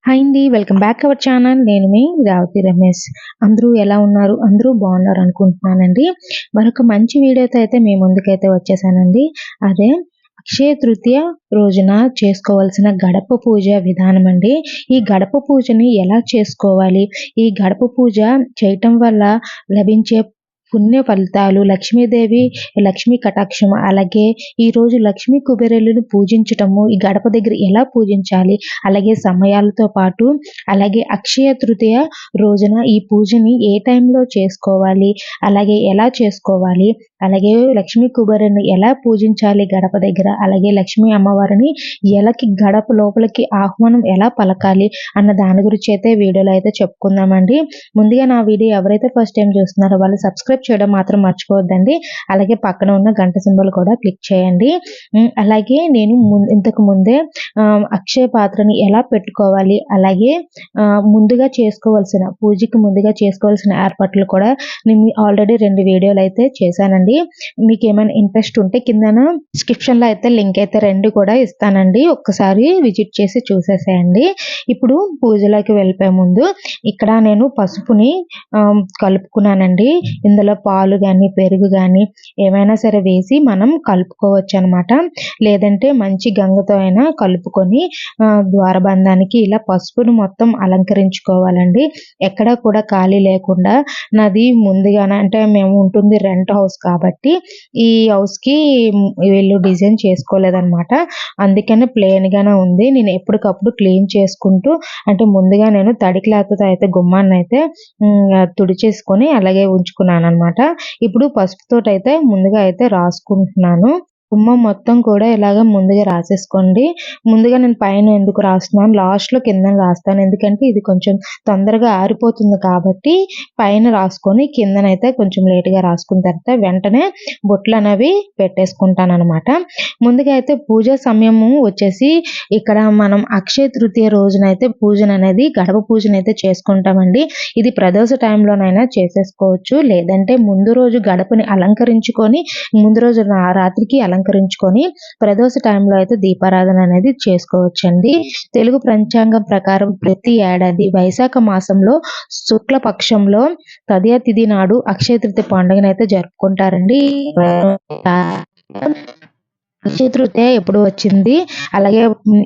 Hi అండి. Welcome back our channel. నేను మీ రావతి రమేష్. అందరూ ఎలా ఉన్నారు? అందరూ బాగున్నారు అనుకుంటున్నానండి. మరొక మంచి వీడియోతో అయితే మీ ముందుకైతే వచ్చేసానండి. అదే అక్షయ తృతీయ రోజున చేసుకోవాల్సిన గడప పూజ విధానం అండి. ఈ గడప పూజని ఎలా చేసుకోవాలి? ఈ గడప పూజ చేయటం వల్ల లభించే పుణ్య ఫలితాలు, లక్ష్మీదేవి లక్ష్మీ కటాక్షం, అలాగే ఈరోజు లక్ష్మీ కుబేరులను పూజించటము, ఈ గడప దగ్గర ఎలా పూజించాలి, అలాగే సమయాలతో పాటు అలాగే అక్షయ తృతీయ రోజున ఈ పూజని ఏ టైంలో చేసుకోవాలి, అలాగే ఎలా చేసుకోవాలి, అలాగే లక్ష్మీ కుబేరుని ఎలా పూజించాలి గడప దగ్గర, అలాగే లక్ష్మీ అమ్మవారిని ఎలకి గడప లోపలికి ఆహ్వానం ఎలా పలకాలి అన్న దాని గురించి అయితే వీడియోలో అయితే చెప్పుకుందామండి. ముందుగా నా వీడియో ఎవరైతే ఫస్ట్ టైం చూస్తున్నారో వాళ్ళు సబ్స్క్రైబ్ చేయడం మాత్రం మర్చిపోవద్దండి. అలాగే పక్కన ఉన్న గంట సింబల్ కూడా క్లిక్ చేయండి. అలాగే నేను ఇంతకు ముందే అక్షయ పాత్రని ఎలా పెట్టుకోవాలి, అలాగే ముందుగా చేసుకోవాల్సిన పూజకి ముందుగా చేసుకోవాల్సిన ఏర్పాట్లు కూడా నేను ఆల్రెడీ 2 వీడియోలు అయితే చేశానండి. మీకు ఏమైనా ఇంట్రెస్ట్ ఉంటే కిందన డిస్క్రిప్షన్ లో అయితే లింక్ అయితే 2 కూడా ఇస్తానండి. ఒక్కసారి విజిట్ చేసి చూసేసేయండి. ఇప్పుడు పూజలోకి వెళ్ళిపోయే ముందు ఇక్కడ నేను పసుపుని కలుపుకున్నానండి. ఇందులో పాలు కానీ పెరుగు కానీ ఏమైనా సరే వేసి మనం కలుపుకోవచ్చు అనమాట. లేదంటే మంచి గంగతో అయినా కలుపుకొని ద్వారబంధానికి ఇలా పసుపును మొత్తం అలంకరించుకోవాలండి. ఎక్కడ కూడా ఖాళీ లేకుండా. నాది ముందుగానే అంటే మేము ఉంటుంది రెంట్ హౌస్ కాబట్టి ఈ హౌస్ కి వీళ్ళు డిజైన్ చేసుకోలేదన్నమాట. అందుకనే ప్లెయిన్ గానే ఉంది. నేను ఎప్పటికప్పుడు క్లీన్ చేసుకుంటూ అంటే ముందుగా నేను తడి క్లాత్ తో అయితే గుమ్మాన్ని అయితే తుడిచేసుకొని అలాగే ఉంచుకున్నాను అనమాట. ఇప్పుడు పసుపుతోటి అయితే ముందుగా అయితే రాసుకుంటున్నాను. గుమ్మం మొత్తం కూడా ఇలాగ ముందుగా రాసేసుకోండి. ముందుగా నేను పైన ఎందుకు రాస్తున్నాను, లాస్ట్లో కింద రాస్తాను. ఎందుకంటే ఇది కొంచెం తొందరగా ఆరిపోతుంది కాబట్టి పైన రాసుకొని కిందనైతే కొంచెం లేట్గా రాసుకున్న తర్వాత వెంటనే బొట్లు అనేవి పెట్టేసుకుంటాను అనమాట. ముందుగా అయితే పూజ సమయము వచ్చేసి ఇక్కడ మనం అక్షయ తృతీయ రోజునైతే పూజన అనేది గడప పూజన అయితే చేసుకుంటామండి. ఇది ప్రదోష టైంలోనైనా చేసేసుకోవచ్చు, లేదంటే ముందు రోజు గడపని అలంకరించుకొని ముందు రోజు రాత్రికి అలంకరించుకొని ప్రదోష టైంలో అయితే దీపారాధన అనేది చేసుకోవచ్చండి. తెలుగు పంచాంగం ప్రకారం ప్రతి ఏడాది వైశాఖ మాసంలో శుక్ల పక్షంలో తదియ తిథి నాడు అక్షయ తృతీయ పండుగనైతే జరుపుకుంటారండి. అక్షయ తృతీయ ఎప్పుడు వచ్చింది, అలాగే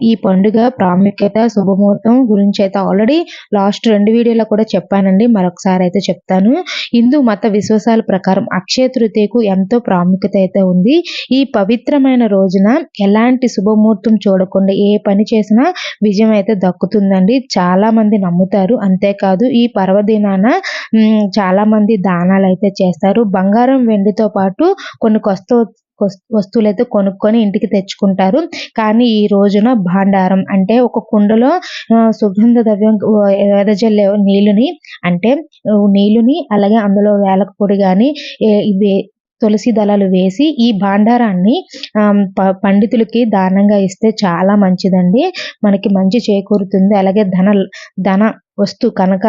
ఈ పండుగ ప్రాముఖ్యత, శుభముహూర్తం గురించి అయితే ఆల్రెడీ లాస్ట్ 2 వీడియోలో కూడా చెప్పానండి. మరొకసారి అయితే చెప్తాను. హిందూ మత విశ్వాసాల ప్రకారం అక్షయ తృతీయకు ఎంతో ప్రాముఖ్యత అయితే ఉంది. ఈ పవిత్రమైన రోజున ఎలాంటి శుభముహూర్తం చూడకుండా ఏ పని చేసినా విజయం అయితే దక్కుతుందండి. చాలా మంది నమ్ముతారు. అంతేకాదు ఈ పర్వదినాన చాలా మంది దానాలు అయితే చేస్తారు. బంగారం వెండితో పాటు కొన్ని వస్తువులు అయితే కొనుక్కొని ఇంటికి తెచ్చుకుంటారు. కానీ ఈ రోజున భాండారం అంటే ఒక కుండలో సుగంధ ద్రవ్యం వెదజల్లే నీళ్ళుని అలాగే అందులో వేలక పొడి కానీ తులసి దళాలు వేసి ఈ భాండారాన్ని పండితులకి దానంగా ఇస్తే చాలా మంచిదండి. మనకి మంచి చేకూరుతుంది. అలాగే ధన వస్తు కనుక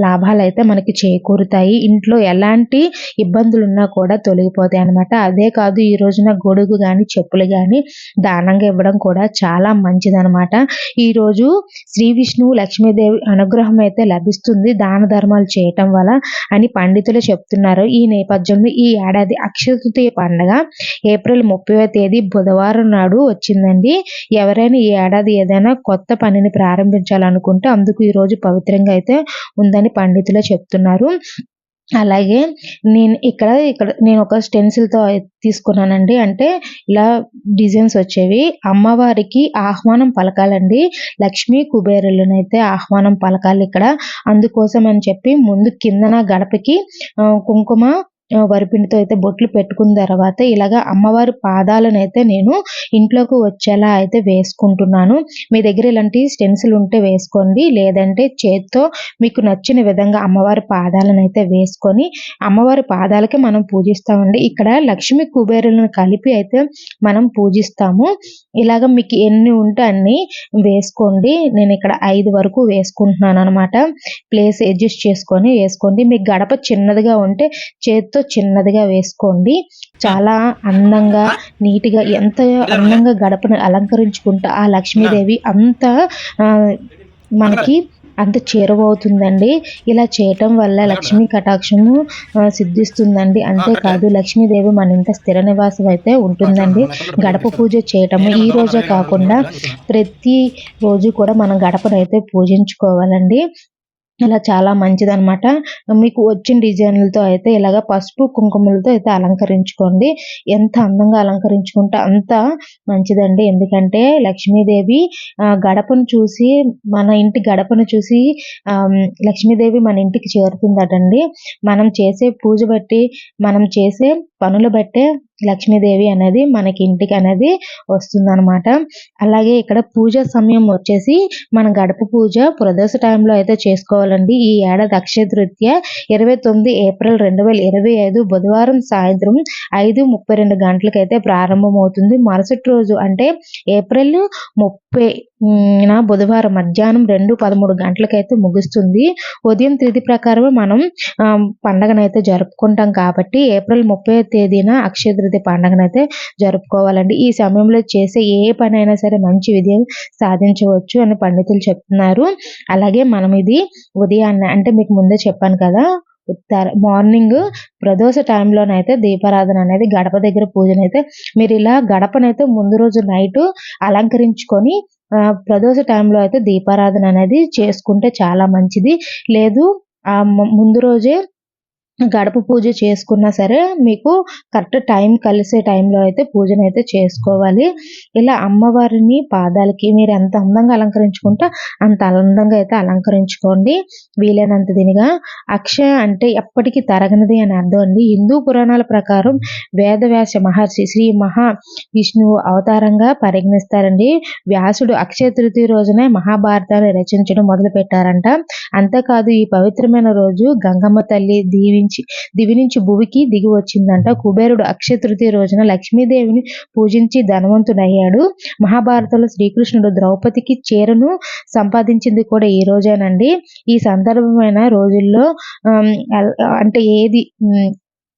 లాభాలు అయితే మనకి చేకూరుతాయి. ఇంట్లో ఎలాంటి ఇబ్బందులు ఉన్నా కూడా తొలగిపోతాయి అనమాట. అదే కాదు ఈ రోజున గొడుగు కానీ చెప్పులు కానీ దానంగా ఇవ్వడం కూడా చాలా మంచిదనమాట. ఈరోజు శ్రీ విష్ణువు లక్ష్మీదేవి అనుగ్రహం అయితే లభిస్తుంది దాన ధర్మాలు చేయటం వల్ల అని పండితులు చెప్తున్నారు. ఈ నేపథ్యంలో ఈ ఏడాది అక్షయ తృతీయ పండుగ ఏప్రిల్ 30వ తేదీ బుధవారం నాడు వచ్చిందండి. ఎవరైనా ఈ ఏడాది ఏదైనా కొత్త పనిని ప్రారంభించాలనుకుంటే అందుకు ఈ రోజు పవిత్రంగా అయితే ఉందని పండితులు చెప్తున్నారు. అలాగే నేను ఒక స్టెన్సిల్తో తీసుకున్నానండి. అంటే ఇలా డిజైన్స్ వచ్చేవి. అమ్మవారికి ఆహ్వానం పలకాలండి. లక్ష్మీ కుబేరులను అయితే ఆహ్వానం పలకాలి ఇక్కడ. అందుకోసం అని చెప్పి ముందు కిందన గడపకి కుంకుమ వరిపిండితో అయితే బొట్లు పెట్టుకున్న తర్వాత ఇలాగా అమ్మవారి పాదాలను అయితే నేను ఇంట్లోకి వచ్చేలా అయితే వేసుకుంటున్నాను. మీ దగ్గర ఇలాంటి స్టెన్సిల్ ఉంటే వేసుకోండి, లేదంటే చేత్తో మీకు నచ్చిన విధంగా అమ్మవారి పాదాలను అయితే వేసుకొని అమ్మవారి పాదాలకి మనం పూజిస్తామండి. ఇక్కడ లక్ష్మీ కుబేరులను కలిపి అయితే మనం పూజిస్తాము. ఇలాగ మీకు ఎన్ని ఉంటే అన్ని వేసుకోండి. నేను ఇక్కడ 5 వరకు వేసుకుంటున్నాను అనమాట. ప్లేస్ అడ్జస్ట్ చేసుకొని వేసుకోండి. మీకు గడప చిన్నదిగా ఉంటే చేత్తో చిన్నదిగా వేసుకోండి. చాలా అందంగా నీట్గా ఎంత అందంగా గడపను అలంకరించుకుంటా ఆ లక్ష్మీదేవి అంత మనకి అంత చేరువవుతుందండి. ఇలా చేయటం వల్ల లక్ష్మీ కటాక్షము సిద్ధిస్తుందండి. అంతేకాదు లక్ష్మీదేవి మన ఇంట స్థిర నివాసం అయితే ఉంటుందండి. గడప పూజ చేయటము ఈ రోజే కాకుండా ప్రతి రోజు కూడా మనం గడపనైతే పూజించుకోవాలండి. ఇలా చాలా మంచిదనమాట. మీకు వచ్చిన డిజైన్‌లతో అయితే ఇలాగ పసుపు, కుంకుమలతో అయితే అలంకరించుకోండి. ఎంత అందంగా అలంకరించుకుంటే అంత మంచిదండి. ఎందుకంటే లక్ష్మీదేవి గడపను చూసి మన ఇంటి గడపను చూసి లక్ష్మీదేవి మన ఇంటికి చేరుతుందటండి. మనం చేసే పూజ బట్టి, మనం చేసే పనులు బట్టే లక్ష్మీదేవి అనేది మనకి ఇంటికి అనేది వస్తుందనమాట. అలాగే ఇక్కడ పూజ సమయం వచ్చేసి మన గడప పూజ ప్రదోష టైంలో అయితే చేసుకోవాలండి. ఈ ఏడాది అక్షయ తృతీయ 29 ఏప్రిల్ 2025 బుధవారం సాయంత్రం 5:32 గంటలకైతే ప్రారంభమవుతుంది. మరుసటి రోజు అంటే ఏప్రిల్ 30 బుధవారం మధ్యాహ్నం 2:13 గంటలకైతే ముగుస్తుంది. ఉదయం తిథి ప్రకారం మనం పండగనైతే జరుపుకుంటాం కాబట్టి ఏప్రిల్ 30వ తేదీన అక్షయ తృతీయ పండగనైతే జరుపుకోవాలండి. ఈ సమయంలో చేసే ఏ పనైనా సరే మంచి విజయం సాధించవచ్చు అని పండితులు చెప్తున్నారు. అలాగే మనం ఇది ఉదయాన్నే అంటే మీకు ముందే చెప్పాను కదా, మార్నింగ్ ప్రదోష టైంలోనైతే దీపారాధన అనేది గడప దగ్గర పూజనైతే మీరు ఇలా గడపనైతే ముందు రోజు నైట్ అలంకరించుకొని ప్రదోష టైంలో అయితే దీపారాధన అనేది చేసుకుంటే చాలా మంచిది. లేదు ముందు రోజే గడప పూజ చేసుకున్నా సరే మీకు కరెక్ట్ టైం కలిసే టైంలో అయితే పూజనైతే చేసుకోవాలి. ఇలా అమ్మవారిని పాదాలకి మీరు ఎంత అందంగా అలంకరించుకుంటే అంత అందంగా అయితే అలంకరించుకోండి. వీలైనంత దీనిగా అక్షయ అంటే ఎప్పటికీ తరగనిది అని అర్థం అండి. హిందూ పురాణాల ప్రకారం వేదవ్యాస మహర్షి శ్రీ మహా విష్ణువు అవతారంగా పరిగణిస్తారండి. వ్యాసుడు అక్షయ తృతీయ రోజునే మహాభారతాన్ని రచించడం మొదలు పెట్టారంట. అంతేకాదు ఈ పవిత్రమైన రోజు గంగమ్మ తల్లి దివి నుంచి భువికి దిగి వచ్చిందంట. కుబేరుడు అక్షయ తృతీయ రోజున లక్ష్మీదేవిని పూజించి ధనవంతుడయ్యాడు. మహాభారతంలో శ్రీకృష్ణుడు ద్రౌపదికి చీరను సంపాదించింది కూడా ఈ రోజేనండి. ఈ సందర్భమైన రోజుల్లో అంటే ఏది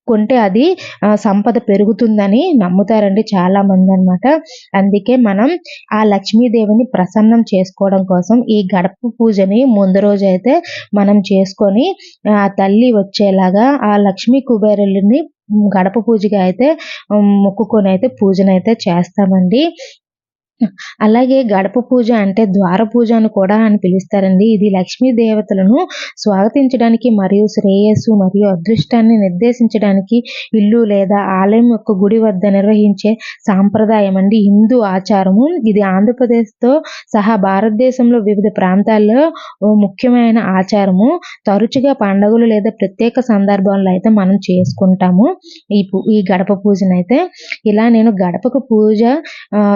కొంటే అది సంపద పెరుగుతుందని నమ్ముతారండి చాలా మంది అన్నమాట. అందుకే మనం ఆ లక్ష్మీదేవిని ప్రసన్నం చేసుకోవడం కోసం ఈ గడప పూజని ముందు రోజు అయితే మనం చేసుకొని ఆ తల్లి వచ్చేలాగా ఆ లక్ష్మీ కుబేరులని గడప పూజగా అయితే మొక్కుకొని అయితే పూజనైతే చేస్తామండి. అలాగే గడప పూజ అంటే ద్వార పూజ అని కూడా అని పిలుస్తారండి. ఇది లక్ష్మీ దేవతలను స్వాగతించడానికి మరియు శ్రేయస్సు మరియు అదృష్టాన్ని నిర్దేశించడానికి ఇల్లు లేదా ఆలయం యొక్క గుడి వద్ద నిర్వహించే సాంప్రదాయం అండి. హిందూ ఆచారము ఇది ఆంధ్రప్రదేశ్తో సహా భారతదేశంలో వివిధ ప్రాంతాల్లో ముఖ్యమైన ఆచారము. తరచుగా పండుగలు లేదా ప్రత్యేక సందర్భాల్లో అయితే మనం చేసుకుంటాము ఈ గడప పూజనైతే. ఇలా నేను గడపకు పూజ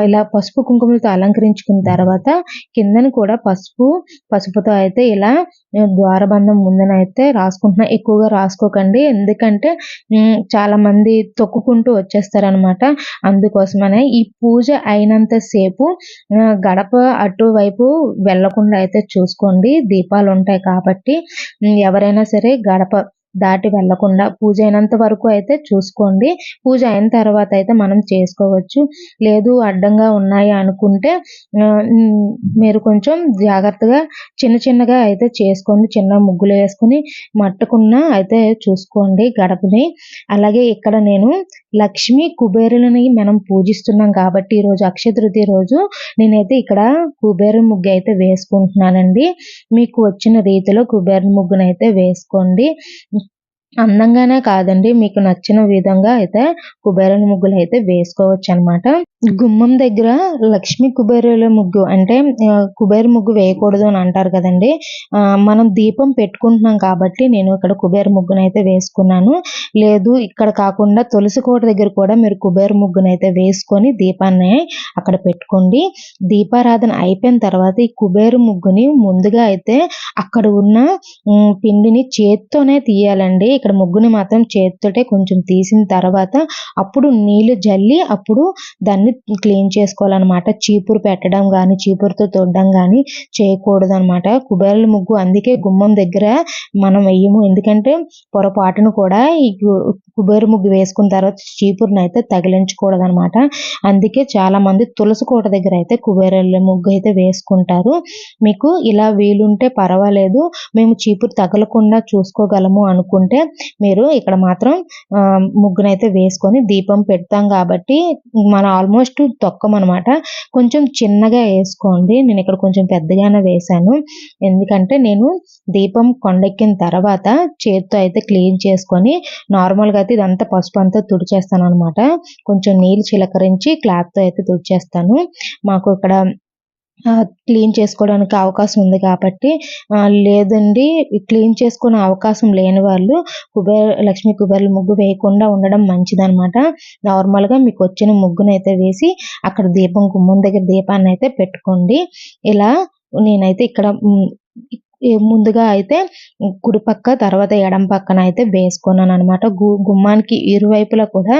ఇలా పసుపు కుంకుమలతో అలంకరించుకున్న తర్వాత కిందన కూడా పసుపుతో అయితే ఇలా ద్వారబంధం ముందున అయితే రాసుకుంటున్నా. ఎక్కువగా రాసుకోకండి, ఎందుకంటే చాలా మంది తొక్కుకుంటూ వచ్చేస్తారనమాట. అందుకోసమనే ఈ పూజ అయినంత సేపు గడప అటువైపు వెళ్లకుండా అయితే చూసుకోండి. దీపాలు ఉంటాయి కాబట్టి ఎవరైనా సరే గడప దాటి వెళ్లకుండా పూజ అయినంత వరకు అయితే చూసుకోండి. పూజ అయిన తర్వాత అయితే మనం చేసుకోవచ్చు. లేదు అడ్డంగా ఉన్నాయి అనుకుంటే మీరు కొంచెం జాగ్రత్తగా చిన్నగా అయితే చేసుకోండి. చిన్న ముగ్గులు వేసుకొని మట్టుకున్న అయితే చూసుకోండి గడపని. అలాగే ఇక్కడ నేను లక్ష్మి కుబేరులని మనం పూజిస్తున్నాం కాబట్టి ఈరోజు అక్షయ తృతీయ రోజు నేనైతే ఇక్కడ కుబేర ముగ్గు అయితే వేసుకుంటున్నానండి. మీకు వచ్చిన రీతిలో కుబేర ముగ్గునైతే వేసుకోండి. అందంగానే కాదండి, మీకు నచ్చిన విధంగా అయితే కుబేరుని ముగ్గులు అయితే వేసుకోవచ్చు అనమాట. గుమ్మం దగ్గర లక్ష్మీ కుబేరుల ముగ్గు అంటే కుబేర ముగ్గు వేయకూడదు అని అంటారు కదండి. మనం దీపం పెట్టుకుంటున్నాం కాబట్టి నేను ఇక్కడ కుబేర ముగ్గునైతే వేసుకున్నాను. లేదు ఇక్కడ కాకుండా తులసి కోట దగ్గర కూడా మీరు కుబేర ముగ్గునైతే వేసుకొని దీపాన్ని అక్కడ పెట్టుకోండి. దీపారాధన అయిపోయిన తర్వాత ఈ కుబేర ముగ్గుని ముందుగా అయితే అక్కడ ఉన్న పిండిని చేత్తోనే తీయాలండి. ఇక్కడ ముగ్గుని మాత్రం చేత్తోటే కొంచెం తీసిన తర్వాత అప్పుడు నీళ్లు జల్లి అప్పుడు దాన్ని క్లీన్ చేసుకోవాలన్నమాట. చీపురు పెట్టడం కానీ చీపురుతో తొడడం కానీ చేయకూడదు అనమాట. కుబేరుల ముగ్గు అందుకే గుమ్మం దగ్గర మనం వెయ్యము, ఎందుకంటే పొరపాటును కూడా ఈ కుబేర ముగ్గు వేసుకున్న తర్వాత చీపురుని అయితే తగిలించకూడదు అనమాట. అందుకే చాలా మంది తులసి కోట దగ్గర అయితే కుబేర ముగ్గు అయితే వేసుకుంటారు. మీకు ఇలా వీలుంటే పర్వాలేదు, మేము చీపురు తగలకుండా చూసుకోగలము అనుకుంటే మీరు ఇక్కడ మాత్రం ముగ్గునైతే వేసుకొని దీపం పెడతాం కాబట్టి మనం ఆల్మోస్ట్ తొక్కమనమాట. కొంచెం చిన్నగా వేసుకోండి. నేను ఇక్కడ కొంచెం పెద్దగానే వేసాను. ఎందుకంటే నేను దీపం కొండెక్కిన తర్వాత చేత్తో అయితే క్లీన్ చేసుకొని నార్మల్గా అయితే ఇదంతా పసుపు అంతా తుడిచేస్తాను అనమాట. కొంచెం నీళ్ళు చిలకరించి క్లాత్తో అయితే తుడిచేస్తాను. మాకు ఇక్కడ క్లీన్ చేసుకోవడానికి అవకాశం ఉంది కాబట్టి. లేదండి క్లీన్ చేసుకునే అవకాశం లేని వాళ్ళు లక్ష్మీ కుబేరుల ముగ్గు వేయకుండా ఉండడం మంచిదనమాట. నార్మల్గా మీకు వచ్చిన ముగ్గునైతే వేసి అక్కడ దీపం గుమ్మం దగ్గర దీపాన్ని అయితే పెట్టుకోండి. ఇలా నేనైతే ఇక్కడ ముందుగా అయితే కుడి పక్క తర్వాత ఎడం పక్కన అయితే వేసుకున్నాను అనమాట. గుమ్మానికి ఇరువైపులా కూడా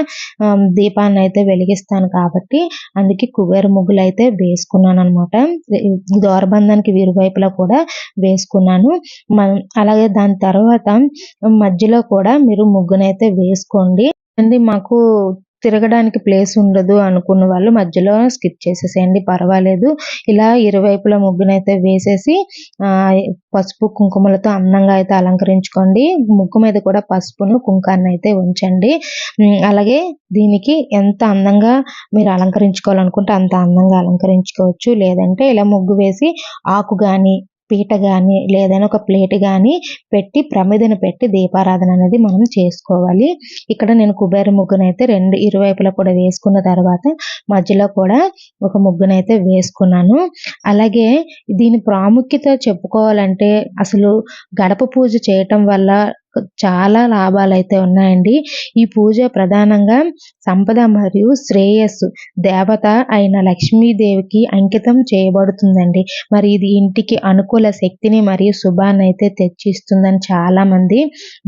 దీపాన్ని అయితే వెలిగిస్తాను కాబట్టి అందుకే కుబేర ముగ్గులు అయితే వేసుకున్నాను అనమాట. ద్వారబంధానికి ఇరువైపులా కూడా వేసుకున్నాను. అలాగే దాని తర్వాత మధ్యలో కూడా మీరు ముగ్గునైతే వేసుకోండి. అండి మాకు తిరగడానికి ప్లేస్ ఉండదు అనుకున్న వాళ్ళు మధ్యలో స్కిప్ చేసేసేయండి, పర్వాలేదు. ఇలా ఇరువైపులా ముగ్గునైతే వేసేసి పసుపు కుంకుమలతో అందంగా అయితే అలంకరించుకోండి. ముగ్గు మీద కూడా పసుపును కుంకాన్ని అయితే ఉంచండి. అలాగే దీనికి ఎంత అందంగా మీరు అలంకరించుకోవాలనుకుంటే అంత అందంగా అలంకరించుకోవచ్చు. లేదంటే ఇలా ముగ్గు వేసి ఆకు కానీ పీట కానీ లేదైనా ఒక ప్లేట్ కానీ పెట్టి ప్రమిదను పెట్టి దీపారాధన అనేది మనం చేసుకోవాలి. ఇక్కడ నేను కుబేర ముగ్గునైతే ఇరువైపులా కూడా వేసుకున్న తర్వాత మధ్యలో కూడా ఒక ముగ్గునైతే వేసుకున్నాను. అలాగే దీని ప్రాముఖ్యత చెప్పుకోవాలంటే అసలు గడప పూజ చేయటం వల్ల చాలా లాభాలు అయితే ఉన్నాయండి. ఈ పూజ ప్రధానంగా సంపద మరియు శ్రేయస్సు దేవత అయిన లక్ష్మీదేవికి అంకితం చేయబడుతుందండి. మరి ఇది ఇంటికి అనుకూల శక్తిని మరియు శుభాన్ని అయితే తెచ్చిస్తుందని చాలా మంది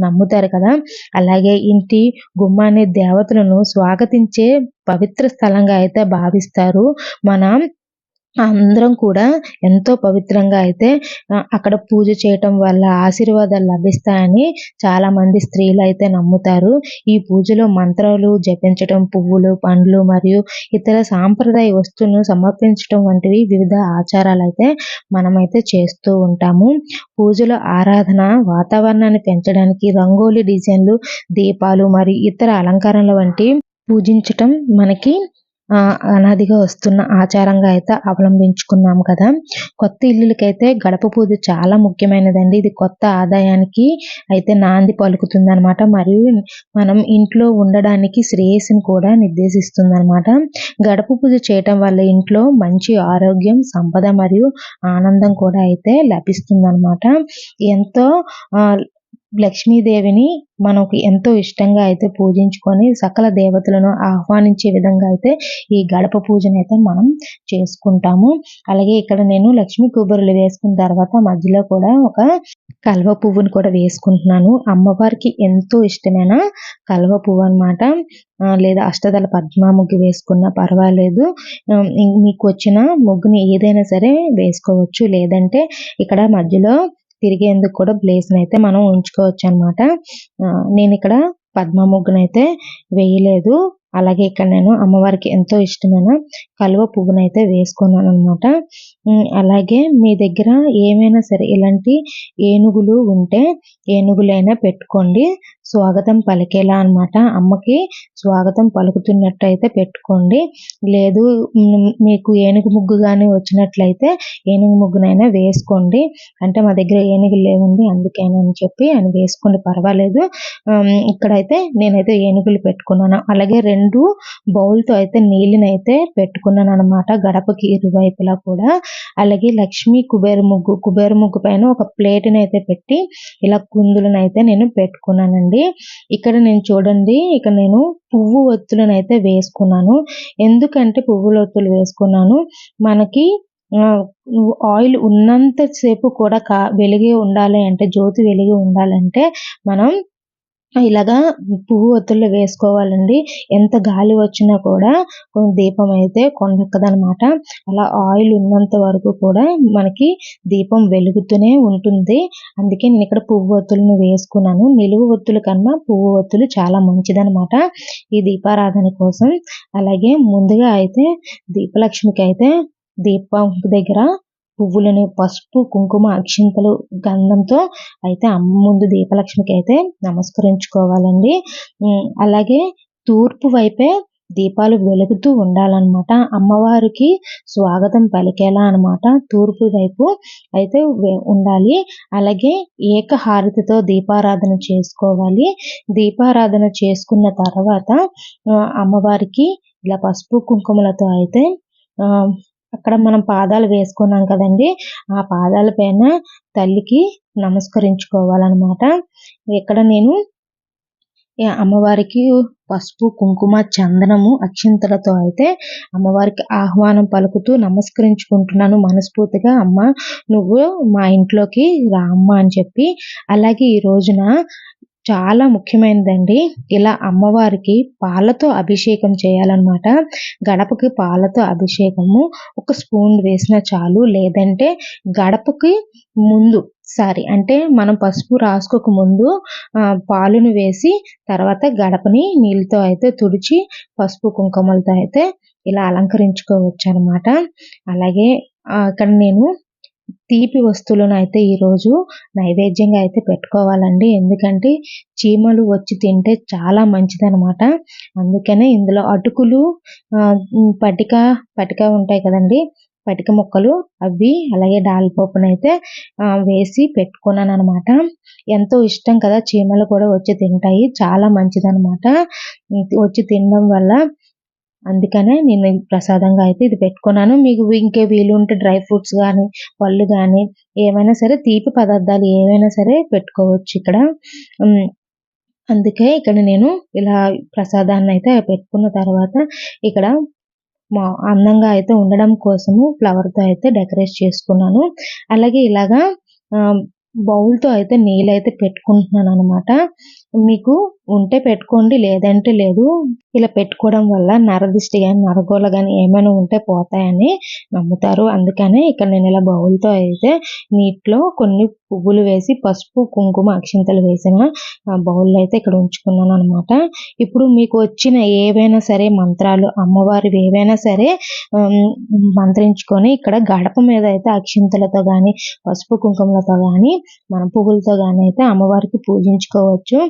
నమ్ముతారు కదా. అలాగే ఇంటి గుమ్మాన్ని దేవతలను స్వాగతించే పవిత్ర స్థలంగా అయితే భావిస్తారు. మనం అందరం కూడా ఎంతో పవిత్రంగా అయితే అక్కడ పూజ చేయటం వల్ల ఆశీర్వాదాలు లభిస్తాయని చాలా మంది స్త్రీలు అయితే నమ్ముతారు. ఈ పూజలో మంత్రాలు జపించటం, పువ్వులు, పండ్లు మరియు ఇతర సాంప్రదాయ వస్తువులను సమర్పించటం వంటివి వివిధ ఆచారాలు అయితే మనమైతే చేస్తూ ఉంటాము. పూజలో ఆరాధన వాతావరణాన్ని పెంచడానికి రంగోలీ డిజైన్లు, దీపాలు మరియు ఇతర అలంకరణల వంటి పూజించటం మనకి అనాదిగా వస్తున్న ఆచారంగా అయితే అవలంబించుకున్నాం కదా. కొత్త ఇల్లులకైతే గడప పూజ చాలా ముఖ్యమైనదండి. ఇది కొత్త ఆదాయానికి అయితే నాంది పలుకుతుంది అనమాట. మరియు మనం ఇంట్లో ఉండడానికి శ్రేయస్సుని కూడా నిర్దేశిస్తుంది అనమాట. గడప పూజ చేయటం వల్ల ఇంట్లో మంచి ఆరోగ్యం, సంపద మరియు ఆనందం కూడా అయితే లభిస్తుంది అనమాట. ఎంతో లక్ష్మీదేవిని మనకు ఎంతో ఇష్టంగా అయితే పూజించుకొని సకల దేవతలను ఆహ్వానించే విధంగా అయితే ఈ గడప పూజను అయితే మనం చేసుకుంటాము. అలాగే ఇక్కడ నేను లక్ష్మీ కుబేరులు వేసుకున్న తర్వాత మధ్యలో కూడా ఒక కల్వ పువ్వును కూడా వేసుకుంటున్నాను. అమ్మవారికి ఎంతో ఇష్టమైన కల్వ పువ్వు అనమాట. లేదా అష్టదళ పద్మ ముగ్గు వేసుకున్నా పర్వాలేదు. మీకు వచ్చిన ముగ్గుని ఏదైనా సరే వేసుకోవచ్చు. లేదంటే ఇక్కడ మధ్యలో తిరిగేందుకు కూడా ప్లేస్ని అయితే మనం ఉంచుకోవచ్చు అనమాట. నేను ఇక్కడ పద్మ ముగ్గునైతే వేయలేదు. అలాగే ఇక్కడ నేను అమ్మవారికి ఎంతో ఇష్టమైన కలువ పువ్వునైతే వేసుకున్నాను అనమాట. అలాగే మీ దగ్గర ఏమైనా సరే ఇలాంటి ఏనుగులు ఉంటే ఏనుగులైనా పెట్టుకోండి, స్వాగతం పలికేలా అనమాట. అమ్మకి స్వాగతం పలుకుతున్నట్టు అయితే పెట్టుకోండి. లేదు మీకు ఏనుగు ముగ్గు కానీ వచ్చినట్లయితే ఏనుగు ముగ్గునైనా వేసుకోండి. అంటే మా దగ్గర ఏనుగులు లేవండి అందుకేనని చెప్పి అని వేసుకోండి, పర్వాలేదు. ఇక్కడైతే నేనైతే ఏనుగులు పెట్టుకున్నాను. అలాగే 2 బౌల్తో అయితే నీళ్ళని అయితే పెట్టుకున్నాను అనమాట గడపకి ఇరువైపులా కూడా. అలాగే లక్ష్మీ కుబేర ముగ్గు పైన ఒక ప్లేట్ని అయితే పెట్టి ఇలా కుందులను అయితే నేను పెట్టుకున్నానండి. ఇక్కడ నేను చూడండి, ఇక్కడ నేను పువ్వు ఒత్తులను అయితే వేసుకున్నాను. ఎందుకంటే పువ్వుల ఒత్తులు వేసుకున్నాను, మనకి ఆయిల్ ఉన్నంత సేపు కూడా వెలిగి ఉండాలి అంటే, జ్యోతి వెలిగి ఉండాలంటే మనం ఇలాగా పువ్వు ఒత్తుల్లో వేసుకోవాలండి. ఎంత గాలి వచ్చినా కూడా దీపం అయితే కొండెక్కదనమాట. అలా ఆయిల్ ఉన్నంత వరకు కూడా మనకి దీపం వెలుగుతూనే ఉంటుంది. అందుకే నేనిక్కడ పువ్వు ఒత్తులను వేసుకున్నాను. నిలువు ఒత్తుల కన్నా పువ్వు ఒత్తులు చాలా మంచిదనమాట ఈ దీపారాధన కోసం. అలాగే ముందుగా అయితే దీపలక్ష్మికైతే దీపం దగ్గర పువ్వులని, పసుపు, కుంకుమ, అక్షింతలు, గంధంతో అయితే అమ్మ ముందు దీపలక్ష్మికి అయితే నమస్కరించుకోవాలండి. అలాగే తూర్పు వైపే దీపాలు వెలుగుతూ ఉండాలన్నమాట. అమ్మవారికి స్వాగతం పలికేలా అన్నమాట తూర్పు వైపు అయితే ఉండాలి. అలాగే ఏకహారతితో దీపారాధన చేసుకోవాలి. దీపారాధన చేసుకున్న తర్వాత అమ్మవారికి ఇలా పసుపు కుంకుమలతో అయితే అక్కడ మనం పాదాలు వేసుకున్నాం కదండి, ఆ పాదాల పైన తల్లికి నమస్కరించుకోవాలన్నమాట. ఇక్కడ నేను అమ్మవారికి పసుపు, కుంకుమ, చందనము, అక్షింతలతో అయితే అమ్మవారికి ఆహ్వానం పలుకుతూ నమస్కరించుకుంటున్నాను మనస్ఫూర్తిగా. అమ్మ నువ్వు మా ఇంట్లోకి రా అమ్మ అని చెప్పి. అలాగే ఈ రోజున చాలా ముఖ్యమైనదండి, ఇలా అమ్మవారికి పాలతో అభిషేకం చేయాలన్నమాట. గడపకి పాలతో అభిషేకము ఒక స్పూన్ వేసినా చాలు. లేదంటే గడపకి ముందు అంటే మనం పసుపు రాసుకోక ముందు పాలును వేసి తర్వాత గడపని నీళ్ళతో అయితే తుడిచి పసుపు కుంకుమలతో అయితే ఇలా అలంకరించుకోవచ్చు అనమాట. అలాగే ఇక్కడ నేను తీపి వస్తువులను అయితే ఈరోజు నైవేద్యంగా అయితే పెట్టుకోవాలండి. ఎందుకంటే చీమలు వచ్చి తింటే చాలా మంచిదనమాట. అందుకనే ఇందులో అటుకులు, పటిక ఉంటాయి కదండి, పటిక ముక్కలు అవి, అలాగే దాల్పప్పునైతే వేసి పెట్టుకున్నాను అనమాట. ఎంతో ఇష్టం కదా, చీమలు కూడా వచ్చి తింటాయి, చాలా మంచిదనమాట వచ్చి తినడం వల్ల. అందుకనే నేను ప్రసాదంగా అయితే ఇది పెట్టుకున్నాను. మీకు ఇంకే వీలుంటే డ్రై ఫ్రూట్స్ కానీ, పళ్ళు కానీ, ఏమైనా సరే తీపి పదార్థాలు ఏవైనా సరే పెట్టుకోవచ్చు ఇక్కడ. అందుకే ఇక్కడ నేను ఇలా ప్రసాదాన్ని అయితే పెట్టుకున్న తర్వాత ఇక్కడ అందంగా అయితే ఉండడం కోసము ఫ్లవర్తో అయితే డెకరేట్ చేసుకున్నాను. అలాగే ఇలాగా బౌల్తో అయితే నీళ్ళైతే పెట్టుకుంటున్నాను అనమాట. మీకు ఉంటే పెట్టుకోండి, లేదంటే లేదు. ఇలా పెట్టుకోవడం వల్ల నరదిష్టి కానీ, నరగోళ కానీ ఏమైనా ఉంటే పోతాయని నమ్ముతారు. అందుకనే ఇక్కడ నేను ఇలా బౌల్తో అయితే నీటిలో కొన్ని పువ్వులు వేసి పసుపు, కుంకుమ, అక్షింతలు వేసిన బౌల్ అయితే ఇక్కడ ఉంచుకున్నాను అనమాట. ఇప్పుడు మీకు వచ్చిన ఏవైనా సరే మంత్రాలు, అమ్మవారివి ఏవైనా సరే మంత్రించుకొని ఇక్కడ గడప మీద అయితే అక్షింతలతో కానీ, పసుపు కుంకుమలతో కానీ, మన పువ్వులతో కానీ అయితే అమ్మవారికి పూజించుకోవచ్చు.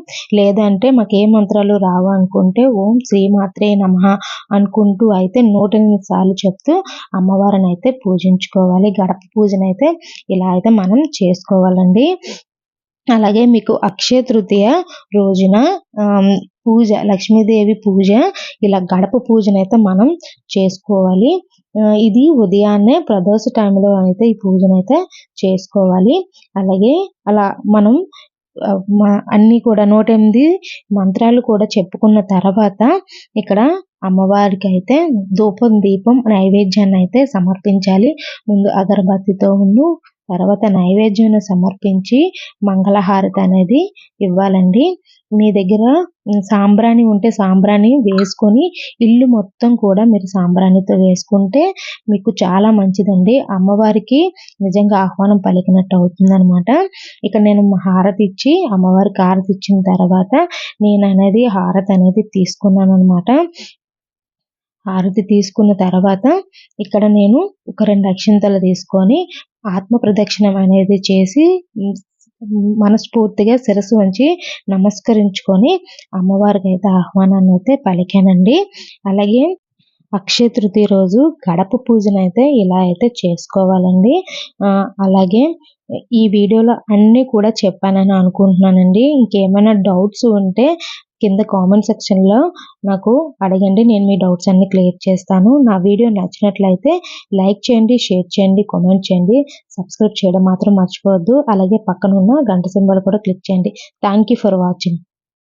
లేదంటే మాకు ఏ మంత్రాలు రావు అనుకుంటే ఓం శ్రీమాత్రే నమః అనుకుంటూ అయితే 108 సార్లు చెప్తూ అమ్మవారిని అయితే పూజించుకోవాలి. గడప పూజనైతే ఇలా అయితే మనం చేసుకోవాలండి. అలాగే మీకు అక్షయ తృతీయ రోజున పూజ, లక్ష్మీదేవి పూజ, ఇలా గడప పూజనైతే మనం చేసుకోవాలి. ఇది ఉదయాన్నే ప్రదోష టైంలో అయితే ఈ పూజనైతే చేసుకోవాలి. అలాగే అలా మనం అన్నీ కూడా 108 మంత్రాలు కూడా చెప్పుకున్న తర్వాత ఇక్కడ అమ్మవారికి అయితే ధూపం, దీపం, నైవేద్యాన్ని అయితే సమర్పించాలి. ముందు అగరబత్తితో తర్వాత నైవేద్యాన్ని సమర్పించి మంగళహారతి అనేది ఇవ్వాలండి. మీ దగ్గర సాంబ్రాణి ఉంటే సాంబ్రాణి వేసుకొని ఇల్లు మొత్తం కూడా మీరు సాంబ్రాణితో వేసుకుంటే మీకు చాలా మంచిదండి. అమ్మవారికి నిజంగా ఆహ్వానం పలికినట్టు అవుతుందన్నమాట. ఇక్కడ నేను హారతి ఇచ్చి అమ్మవారికి హారతి ఇచ్చిన తర్వాత నేను హారతి అనేది తీసుకున్నాను అనమాట. హారతి తీసుకున్న తర్వాత ఇక్కడ నేను ఒక 2 అక్షింతలు తీసుకొని ఆత్మ ప్రదక్షిణం అనేది చేసి మనస్ఫూర్తిగా శిరస్సు వంచి నమస్కరించుకొని అమ్మవారికి అయితే ఆహ్వానాన్ని అయితే పలికానండి. అలాగే అక్షయ తృతీయ రోజు గడప పూజనైతే ఇలా అయితే చేసుకోవాలండి. అలాగే ఈ వీడియోలో అన్నీ కూడా చెప్పానని అనుకుంటున్నానండి. ఇంకేమైనా డౌట్స్ ఉంటే కింద కామెంట్ సెక్షన్లో నాకు అడగండి, నేను మీ డౌట్స్ అన్ని క్లియర్ చేస్తాను. నా వీడియో నచ్చినట్లయితే లైక్ చేయండి, షేర్ చేయండి, కామెంట్ చేయండి, సబ్స్క్రైబ్ చేయడం మాత్రం మర్చిపోవద్దు. అలాగే పక్కన ఉన్న గంట సింబల్ కూడా క్లిక్ చేయండి. Thank you for watching.